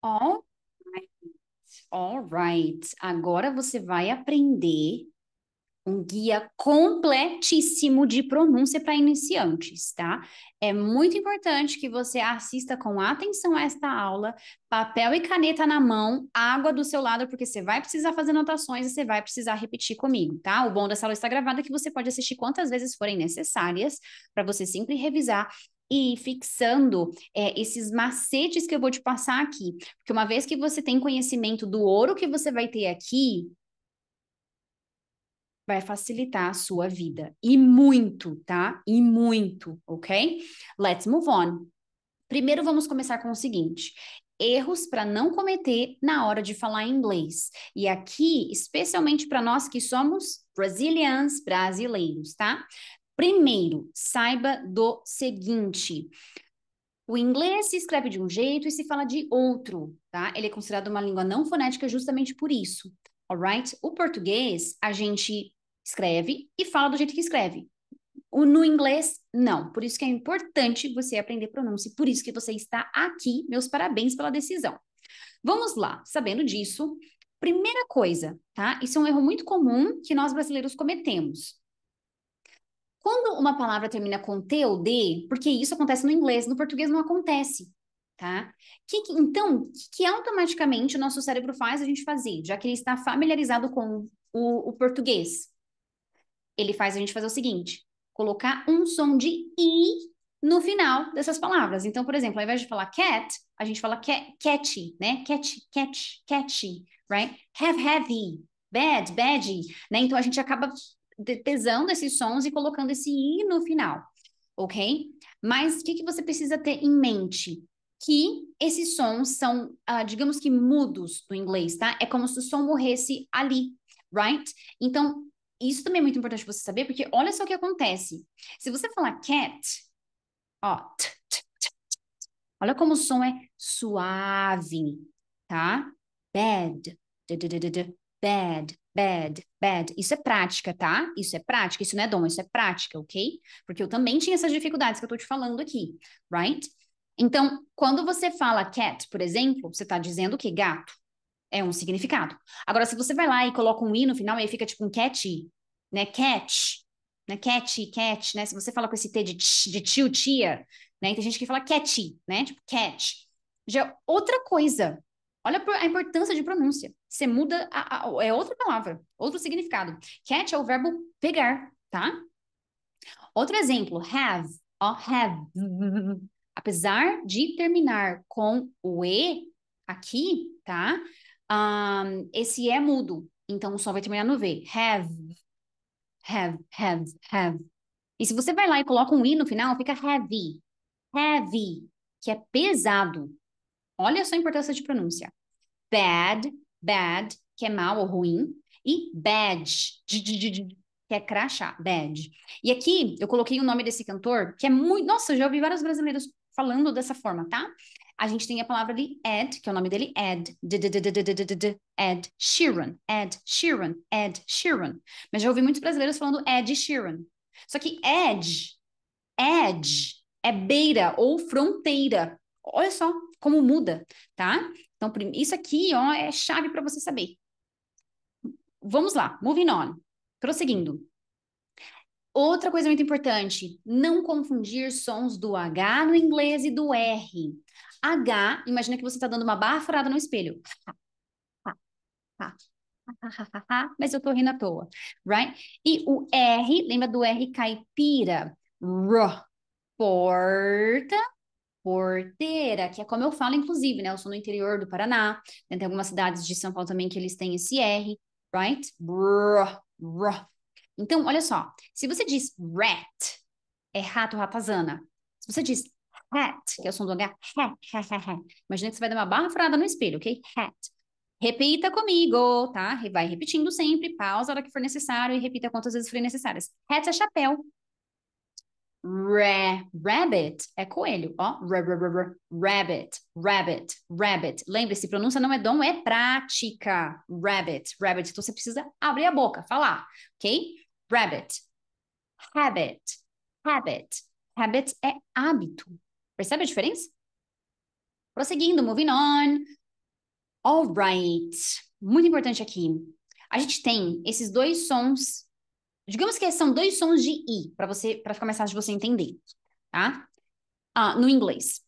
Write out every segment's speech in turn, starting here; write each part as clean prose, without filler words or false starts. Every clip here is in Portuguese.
All right. All right. Agora você vai aprender um guia completíssimo de pronúncia para iniciantes, tá? É muito importante que você assista com atenção a esta aula, papel e caneta na mão, água do seu lado, porque você vai precisar fazer anotações e você vai precisar repetir comigo, tá? O bom dessa aula está gravada é que você pode assistir quantas vezes forem necessárias, para você sempre revisar e ir fixando esses macetes que eu vou te passar aqui. Porque uma vez que você tem conhecimento do ouro que você vai ter aqui, vai facilitar a sua vida. E muito, tá? E muito, ok? Let's move on. Primeiro, vamos começar com o seguinte: erros para não cometer na hora de falar inglês. E aqui, especialmente para nós que somos Brazilians, brasileiros, tá? Primeiro, saiba do seguinte: o inglês se escreve de um jeito e se fala de outro, tá? Ele é considerado uma língua não fonética justamente por isso, alright? O português, a gente escreve e fala do jeito que escreve. No inglês, não. Por isso que é importante você aprender pronúncia. Por isso que você está aqui. Meus parabéns pela decisão. Vamos lá. Sabendo disso, primeira coisa, tá? Isso é um erro muito comum que nós brasileiros cometemos. Quando uma palavra termina com T ou D, porque isso acontece no inglês, no português não acontece, tá? Então, que automaticamente o nosso cérebro faz a gente fazer, já que ele está familiarizado com o português? Ele faz a gente fazer o seguinte: colocar um som de I no final dessas palavras. Então, por exemplo, ao invés de falar cat, a gente fala catchy, né? Catchy, right? Have, heavy, bad, né? Então, a gente acaba pesando esses sons e colocando esse I no final, ok? Mas o que você precisa ter em mente? Que esses sons são, digamos que mudos no inglês, tá? É como se o som morresse ali, right? Então, isso também é muito importante você saber, porque olha só o que acontece. Se você falar cat, ó, olha como o som é suave, tá? Bad, bad. Isso é prática, tá? Isso é prática, isso não é dom, isso é prática, ok? Porque eu também tinha essas dificuldades que eu tô te falando aqui, right? Então, quando você fala cat, por exemplo, você tá dizendo que gato é um significado. Agora, se você vai lá e coloca um i no final, aí fica tipo um cat, né? Catch, né? Cat, né? Se você fala com esse t de tio, tia, né? E tem gente que fala cat, né? Tipo catch. Já é outra coisa. Olha a importância de pronúncia. Você muda, é outra palavra, outro significado. Catch é o verbo pegar, tá? Outro exemplo, have, ó, have. Apesar de terminar com o E aqui, tá? Esse E é mudo, então o som vai terminar no V. Have. E se você vai lá e coloca um I no final, fica heavy, que é pesado. Olha só a importância de pronúncia. Bad, que é mal ou ruim. E badge, que é crachá, badge. E aqui eu coloquei o nome desse cantor, que é muito. Nossa, eu já ouvi vários brasileiros falando dessa forma, tá? A gente tem a palavra ali, Ed, que é o nome dele, Ed Sheeran. Mas já ouvi muitos brasileiros falando Ed Sheeran. Só que edge é beira ou fronteira. Olha só como muda, tá? Então, isso aqui, ó, é chave para você saber. Vamos lá, moving on. Prosseguindo. Outra coisa muito importante, não confundir sons do H no inglês e do R. H, imagina que você está dando uma baforada no espelho. Mas eu tô rindo à toa, right? E o R, lembra do R caipira? R, porta, porteira, que é como eu falo, inclusive, né? Eu sou no interior do Paraná, né? Tem algumas cidades de São Paulo também que eles têm esse R, right? Brr, brr. Então, olha só, se você diz rat, é rato, ratazana. Se você diz hat, que é o som do H, hat. Imagina que você vai dar uma barra furada no espelho, ok? Hat. Repita comigo, tá? Vai repetindo sempre, pausa a hora que for necessário e repita quantas vezes forem necessárias. Hat é chapéu. Rabbit é coelho, ó. Rabbit. Lembre-se, pronúncia não é dom, é prática. Rabbit. Então você precisa abrir a boca, falar, ok? Rabbit. Habit. Habit. Habit é hábito. Percebe a diferença? Prosseguindo, moving on. Alright. Muito importante aqui. A gente tem esses dois sons, digamos que são dois sons de I, para ficar mais fácil de você entender, tá? No inglês.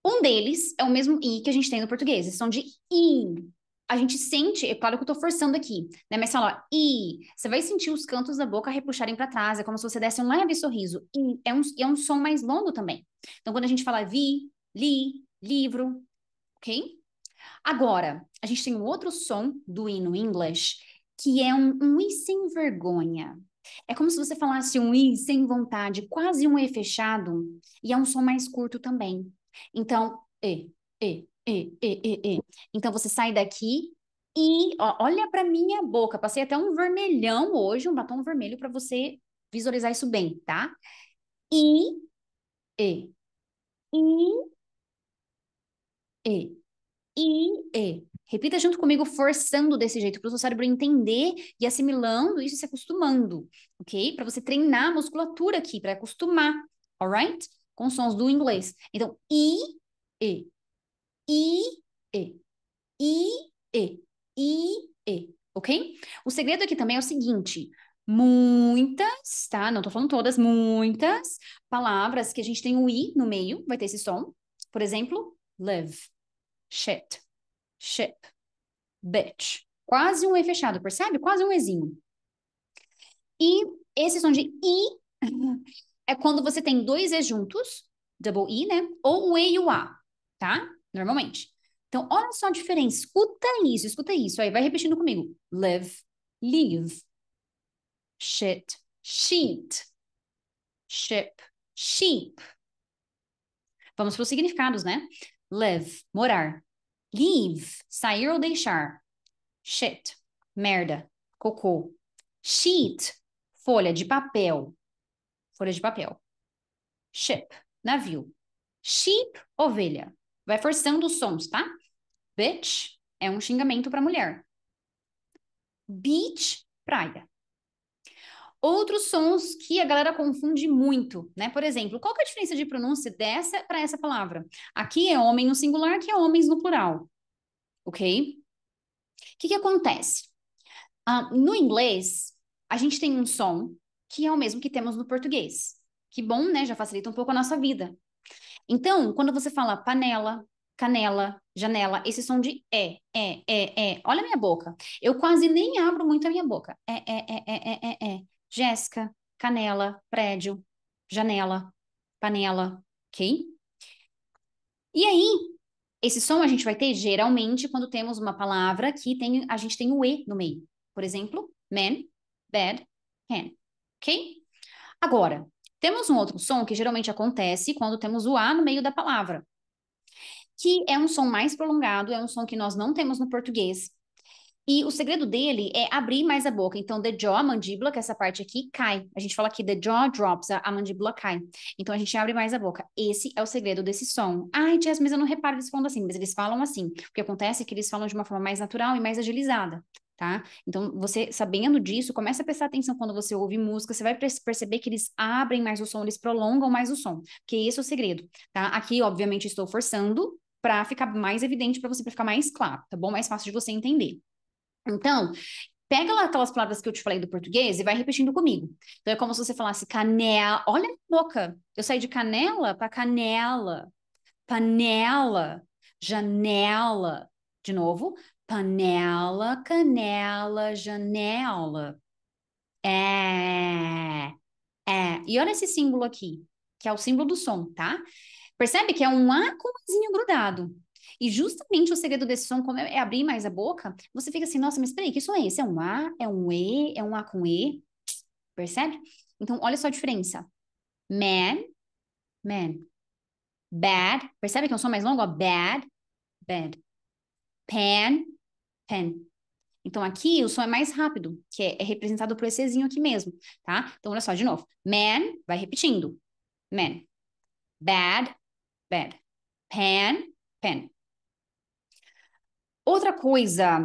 Um deles é o mesmo I que a gente tem no português, eles são de I. A gente sente, é claro que eu tô forçando aqui, né? Mas fala, I, você vai sentir os cantos da boca repuxarem para trás, é como se você desse um leve sorriso. I é um som mais longo também. Então, quando a gente fala vi, li, livro, ok? Agora, a gente tem um outro som do I no English, que é um I sem vergonha. É como se você falasse um I sem vontade, quase um E fechado, e é um som mais curto também. Então, E. Então, você sai daqui e ó, olha para minha boca. Passei até um vermelhão hoje, um batom vermelho para você visualizar isso bem, tá? I, E. I, E. E. Repita junto comigo, forçando desse jeito, para o seu cérebro entender e assimilando isso e se acostumando, ok? Para você treinar a musculatura aqui, para acostumar, alright? Com os sons do inglês. Então, E. I, E. I, E. Ok? O segredo aqui também é o seguinte: muitas, tá? Não tô falando todas, muitas palavras que a gente tem o I no meio, vai ter esse som. Por exemplo, live, shit, ship, bitch. Quase um E fechado, percebe? Quase um Ezinho. E esse som de I é quando você tem dois E juntos, double I, né? Ou o E e o A, tá? Normalmente. Então, olha só a diferença. Escuta isso. Aí vai repetindo comigo. Live, leave, shit, sheet, ship, sheep. Vamos para os significados, né? Live, morar. Leave, sair ou deixar. Shit, merda, cocô. Sheet, folha de papel. Folha de papel. Ship, navio. Sheep, ovelha. Vai forçando os sons, tá? Bitch é um xingamento para mulher. Beach, praia. Outros sons que a galera confunde muito, né? Por exemplo, qual que é a diferença de pronúncia dessa para essa palavra? Aqui é homem no singular, aqui é homens no plural, ok? O que que acontece? No inglês, a gente tem um som que é o mesmo que temos no português. Que bom, né? Já facilita um pouco a nossa vida. Então, quando você fala panela, canela, janela, esse som de olha a minha boca. Eu quase nem abro muito a minha boca. Jéssica, canela, prédio, janela, panela, ok? E aí, esse som a gente vai ter geralmente quando temos uma palavra que a gente tem o E no meio. Por exemplo, man, bed, can, ok? Agora, temos um outro som que geralmente acontece quando temos o A no meio da palavra, que é um som mais prolongado, é um som que nós não temos no português. E o segredo dele é abrir mais a boca. Então, the jaw, a mandíbula, que é essa parte aqui, cai. A gente fala aqui, the jaw drops, a mandíbula cai. Então, a gente abre mais a boca. Esse é o segredo desse som. Ai, Jess, mas eu não reparo eles falando assim. Mas eles falam assim. O que acontece é que eles falam de uma forma mais natural e mais agilizada, tá? Então, você sabendo disso, começa a prestar atenção quando você ouve música, você vai perceber que eles abrem mais o som, eles prolongam mais o som. Porque esse é o segredo, tá? Aqui, obviamente, estou forçando para ficar mais evidente para você, para ficar mais claro, tá bom? Mais fácil de você entender. Então, pega lá aquelas palavras que eu te falei do português e vai repetindo comigo. Então, é como se você falasse canela. Olha a boca. Eu saí de canela para canela, panela, janela. De novo, panela, canela, janela. É, E olha esse símbolo aqui, que é o símbolo do som, tá? Percebe que é um A com um Azinho grudado. E justamente o segredo desse som, como é abrir mais a boca, você fica assim, nossa, mas peraí, que som é esse? É um A? É um E? É um A com E? Percebe? Então, olha só a diferença. Man, man. Bad, percebe que é um som mais longo? Ó, bad, bad. Pen, pen. Então, aqui o som é mais rápido, que é representado por esse Ezinho aqui mesmo, tá? Então, olha só, de novo. Man, vai repetindo. Man. Bad, bad. Pen, pen. Outra coisa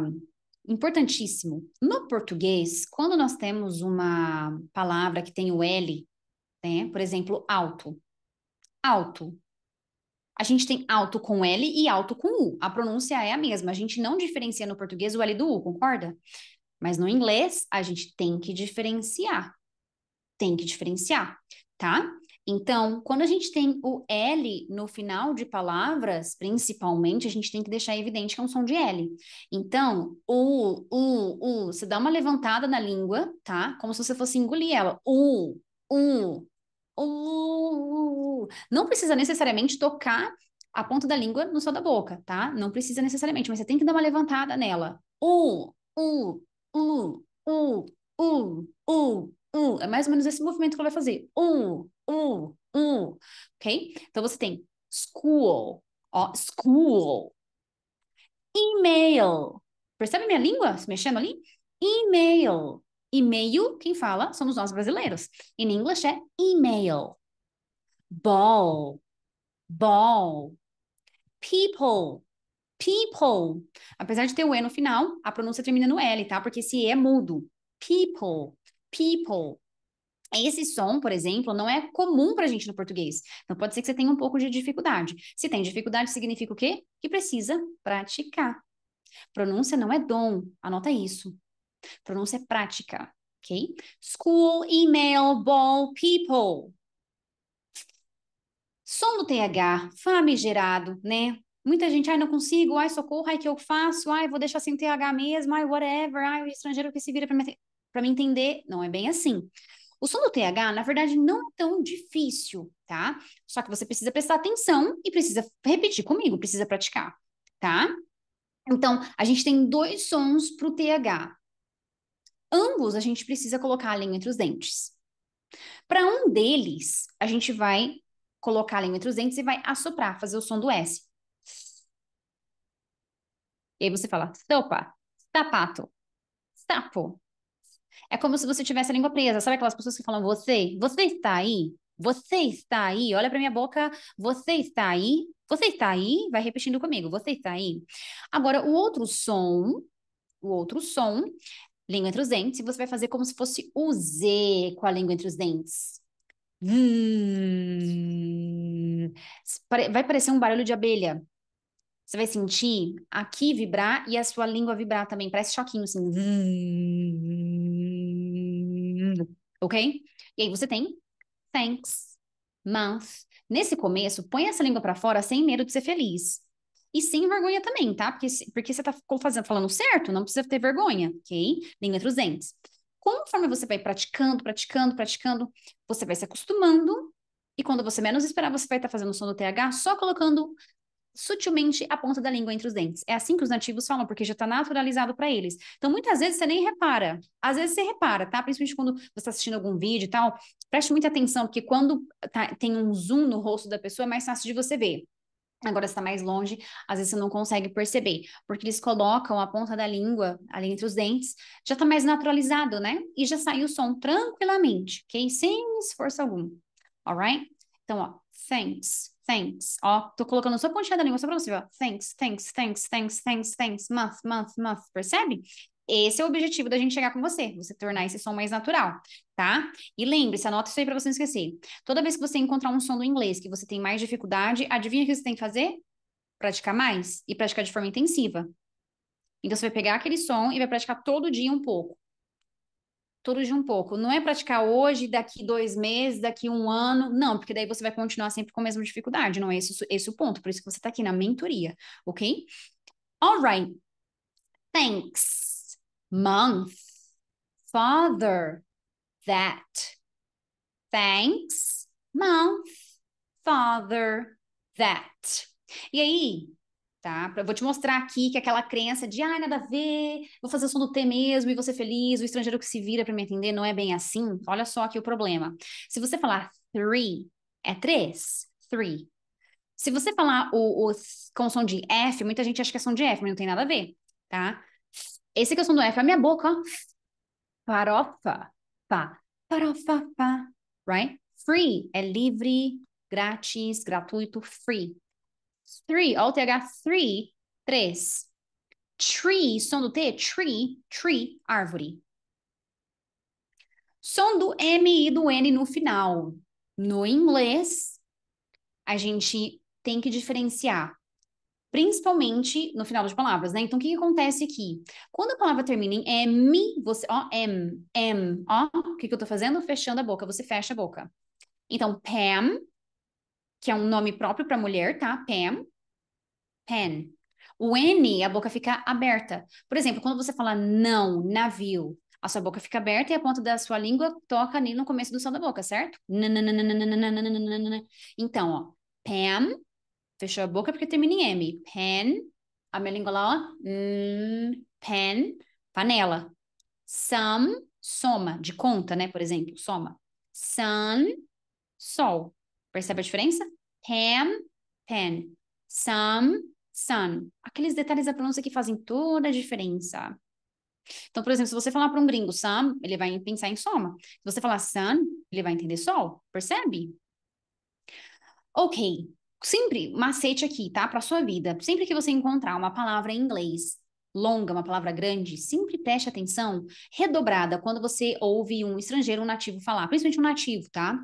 importantíssimo, no português, quando nós temos uma palavra que tem o L, né? Por exemplo, alto. Alto. A gente tem alto com L e alto com U. A pronúncia é a mesma. A gente não diferencia no português o L do U, concorda? Mas no inglês, a gente tem que diferenciar. Tem que diferenciar, tá? Então, quando a gente tem o L no final de palavras, principalmente, a gente tem que deixar evidente que é um som de L. Então, você dá uma levantada na língua, tá? Como se você fosse engolir ela. Não precisa necessariamente tocar a ponta da língua no céu da boca, tá? Não precisa necessariamente, mas você tem que dar uma levantada nela. É mais ou menos esse movimento que ela vai fazer. Ok? Então você tem school, ó, school, email. Percebe minha língua se mexendo ali? Email. E-mail, quem fala somos nós brasileiros. Em inglês é email. Ball, ball. People, people. Apesar de ter o E no final, a pronúncia termina no L, tá? Porque esse E é mudo. People, people. Esse som, por exemplo, não é comum para a gente no português. Então, pode ser que você tenha um pouco de dificuldade. Se tem dificuldade, significa o quê? Que precisa praticar. Pronúncia não é dom, anota isso. Pronúncia é prática, ok? School, email, ball, people. Som do TH, famigerado, né? Muita gente, ai, não consigo, ai, socorro, ai, que eu faço, ai, vou deixar sem TH mesmo, ai, whatever, ai, o estrangeiro que se vira para me entender. Não é bem assim. O som do TH, na verdade, não é tão difícil, tá? Só que você precisa prestar atenção e precisa repetir comigo, precisa praticar, tá? Então, a gente tem dois sons para o TH. Ambos a gente precisa colocar a língua entre os dentes. Para um deles, a gente vai colocar a língua entre os dentes e vai assoprar, fazer o som do S. E aí você fala sopa, sapato, sapo. É como se você tivesse a língua presa. Sabe aquelas pessoas que falam você está aí? Você está aí? Olha para minha boca, você está aí? Você está aí? Vai repetindo comigo, você está aí? Agora, o outro som, língua entre os dentes, e você vai fazer como se fosse o Z com a língua entre os dentes. Vai parecer um barulho de abelha. Você vai sentir aqui vibrar e a sua língua vibrar também. Parece choquinho, assim. Ok? E aí você tem thanks, month. Nesse começo, põe essa língua para fora sem medo de ser feliz. E sem vergonha também, tá? Porque você tá falando certo, não precisa ter vergonha, ok? Língua entre os dentes. Conforme você vai praticando, praticando, praticando, você vai se acostumando. E quando você menos esperar, você vai estar fazendo o som do TH só colocando sutilmente a ponta da língua entre os dentes. É assim que os nativos falam, porque já está naturalizado para eles. Então, muitas vezes você nem repara. Às vezes você repara, tá? Principalmente quando você está assistindo algum vídeo e tal. Preste muita atenção, porque quando tem um zoom no rosto da pessoa, é mais fácil de você ver. Agora, se está mais longe, às vezes você não consegue perceber, porque eles colocam a ponta da língua ali entre os dentes, já está mais naturalizado, né? E já sai o som tranquilamente, ok? Sem esforço algum. Alright? Então, ó, thanks, thanks. Ó, tô colocando só a pontinha da língua só pra você ver, ó. Thanks, thanks, thanks, thanks, thanks, thanks, month, month, month. Percebe? Esse é o objetivo da gente chegar com você tornar esse som mais natural, tá? E lembre-se, anota isso aí para você não esquecer. Toda vez que você encontrar um som do inglês que você tem mais dificuldade, adivinha o que você tem que fazer? Praticar mais e praticar de forma intensiva. Então você vai pegar aquele som e vai praticar todo dia um pouco. Todo dia um pouco. Não é praticar hoje, daqui 2 meses, daqui um ano. Não, porque daí você vai continuar sempre com a mesma dificuldade. Não é esse o ponto. Por isso que você está aqui na mentoria, ok? All right. Thanks. Month. Father. That. Thanks. Month. Father. That. E aí, tá? Eu vou te mostrar aqui que aquela crença de, nada a ver, vou fazer o som do T mesmo e vou ser feliz, o estrangeiro que se vira para me entender, não é bem assim. Olha só aqui o problema. Se você falar three, é três, three. Se você falar com som de F, muita gente acha que é som de F, mas não tem nada a ver, tá? Esse aqui é o som do F, a minha boca, ó. Farofa, pá, farofa, pá, right? Free é livre, grátis, gratuito, free. Three, ó, o TH, three, três. Tree, som do T, tree, árvore. Som do M e do N no final. No inglês, a gente tem que diferenciar. Principalmente no final de palavras, né? Então, o que que acontece aqui? Quando a palavra termina em M, você, ó, ó, o que que eu tô fazendo? Fechando a boca, você fecha a boca. Então, Pam, que é um nome próprio para mulher, tá? Pam, pen. O N, a boca fica aberta. Por exemplo, quando você fala não, navio, a sua boca fica aberta e a ponta da sua língua toca ali no começo do som da boca, certo? Então, ó, Pam, fechou a boca porque termina em M. Pen, a minha língua lá, ó. Pen, panela. Some, soma, de conta, né? Por exemplo, soma. Sun, sol. Percebe a diferença? Pam, pen. Some, sun. Aqueles detalhes da pronúncia que fazem toda a diferença. Então, por exemplo, se você falar para um gringo some, ele vai pensar em soma. Se você falar sun, ele vai entender sol. Percebe? Ok. Sempre macete aqui, tá? Para sua vida. Sempre que você encontrar uma palavra em inglês longa, uma palavra grande, sempre preste atenção redobrada quando você ouve um estrangeiro, um nativo falar, principalmente um nativo, tá?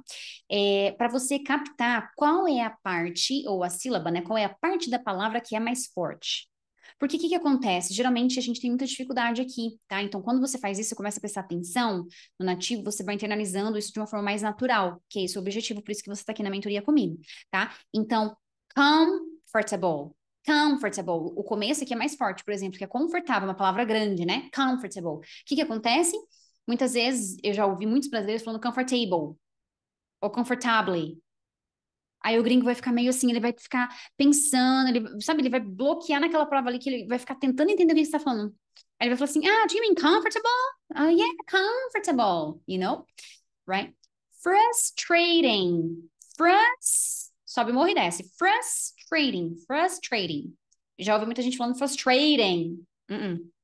Para você captar qual é a parte, ou a sílaba, né? Qual é a parte da palavra que é mais forte. Porque o que que acontece? Geralmente a gente tem muita dificuldade aqui, tá? Então, quando você faz isso, você começa a prestar atenção no nativo, você vai internalizando isso de uma forma mais natural, que é esse o objetivo, por isso que você está aqui na mentoria comigo, tá? Então, comfortable. Comfortable. O começo aqui é mais forte, por exemplo, que é confortável, uma palavra grande, né? Comfortable. O que que acontece? Muitas vezes eu já ouvi muitos brasileiros falando comfortable ou comfortably. Aí o gringo vai ficar meio assim, ele vai ficar pensando, ele, sabe, ele vai bloquear naquela prova ali que ele vai ficar tentando entender o que você está falando. Aí ele vai falar assim, do you mean comfortable? Oh, yeah, comfortable, you know? Right? Frustrating. Sobe, morre e desce. Frustrating. Já ouvi muita gente falando frustrating.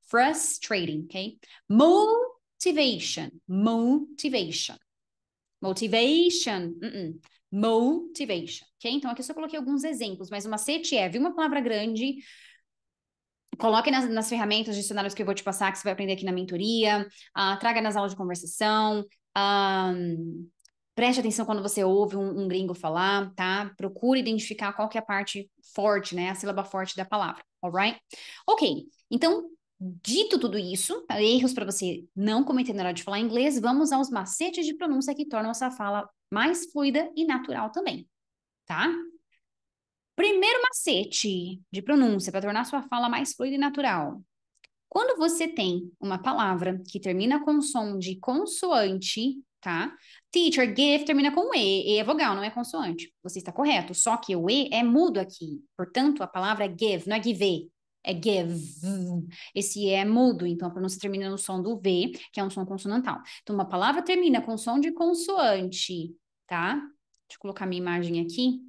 Frustrating, ok? Motivation. Motivation, ok? Então aqui eu só coloquei alguns exemplos, mas o macete é, viu uma palavra grande, coloque nas ferramentas, dicionários que eu vou te passar, que você vai aprender aqui na mentoria, traga nas aulas de conversação, preste atenção quando você ouve um gringo falar, tá? Procure identificar qual que é a parte forte, né? A sílaba forte da palavra, alright? Ok, então, dito tudo isso, erros para você não cometer na hora de falar inglês, vamos aos macetes de pronúncia que tornam essa fala mais fluida e natural também, tá? Primeiro macete de pronúncia para tornar sua fala mais fluida e natural. Quando você tem uma palavra que termina com som de consoante, tá? Teacher, give termina com E. E é vogal, não é consoante. Você está correto. Só que o E é mudo aqui. Portanto, a palavra é give, não é give. É give. Esse E é mudo, então a pronúncia termina no som do V, que é um som consonantal. Então, uma palavra termina com som de consoante, tá? Deixa eu colocar minha imagem aqui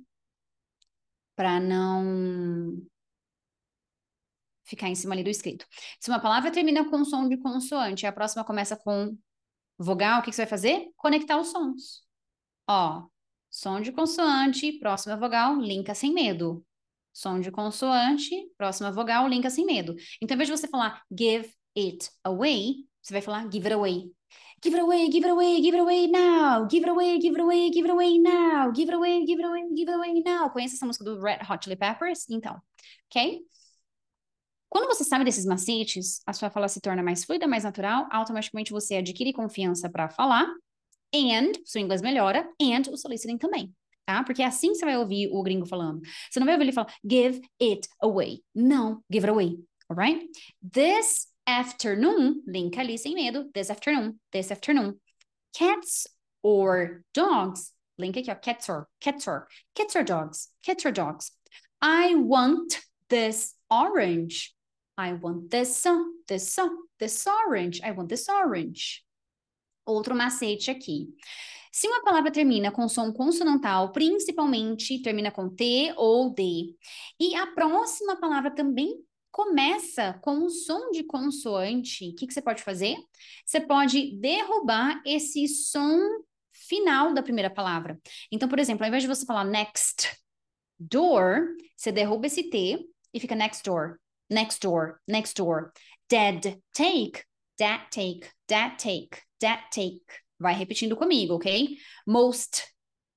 para não ficar em cima ali do escrito. Se uma palavra termina com som de consoante e a próxima começa com vogal, o que que você vai fazer? Conectar os sons. Ó, som de consoante, próxima vogal, linka sem medo. Som de consoante, próxima vogal, linka sem medo. Então, ao invés de você falar give it away, você vai falar give it away. Give it away, give it away, give it away now. Give it away, give it away, give it away now. Give it away, give it away, give it away now. Conhece essa música do Red Hot Chili Peppers? Então, ok? Quando você sabe desses macetes, a sua fala se torna mais fluida, mais natural, automaticamente você adquire confiança para falar, and, seu inglês melhora, and o seu listening também, tá? Porque é assim que você vai ouvir o gringo falando. Você não vai ouvir ele falar, give it away. Não, give it away, alright? This afternoon, linka ali sem medo, this afternoon. Cats or dogs, linka aqui, ó, cats or dogs. I want this orange. I want this orange. I want this orange. Outro macete aqui. Se uma palavra termina com som consonantal, principalmente termina com T ou D, e a próxima palavra também começa com um som de consoante, o que que você pode fazer? Você pode derrubar esse som final da primeira palavra. Então, por exemplo, ao invés de você falar next door, você derruba esse T e fica next door. Dead take, that take. Vai repetindo comigo, ok? Most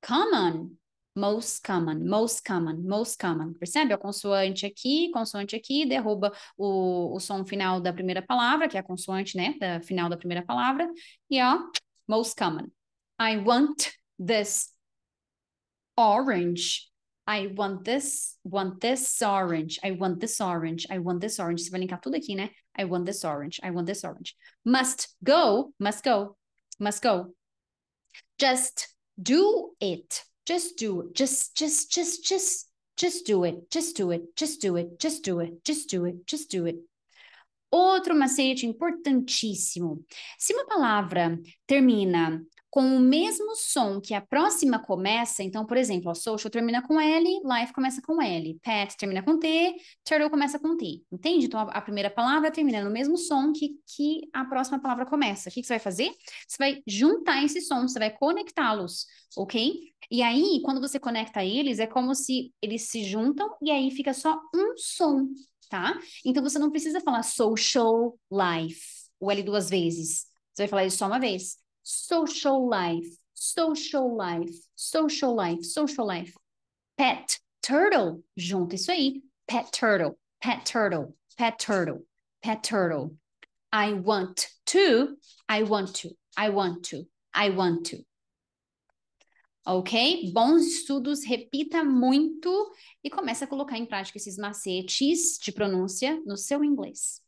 common, Most common, most common, most common. Percebe? A consoante aqui, derruba o som final da primeira palavra, que é a consoante, né, da final da primeira palavra. E ó, most common. I want this orange. I want this orange. I want this orange. I want this orange. Você vai linkar tudo aqui, né? I want this orange. I want this orange. Must go, must go, must go. Just do it. Just do it. Just do it. Just do it. Just do it. Just do it. Just do it. Just do it. Outro macete importantíssimo. Se uma palavra termina com o mesmo som que a próxima começa, então, por exemplo, a social termina com L, life começa com L, pet termina com T, turtle começa com T, entende? Então, a primeira palavra termina no mesmo som que a próxima palavra começa. O que você vai fazer? Você vai juntar esses sons, você vai conectá-los, ok? E aí, quando você conecta eles, é como se eles se juntam e aí fica só um som, tá? Então, você não precisa falar social life, o L duas vezes. Você vai falar isso só uma vez. Social life, social life, social life, social life. Pet turtle, junta isso aí. Pet turtle, pet turtle, pet turtle, pet turtle. I want to, I want to, I want to, I want to. Ok? Bons estudos, repita muito e comece a colocar em prática esses macetes de pronúncia no seu inglês.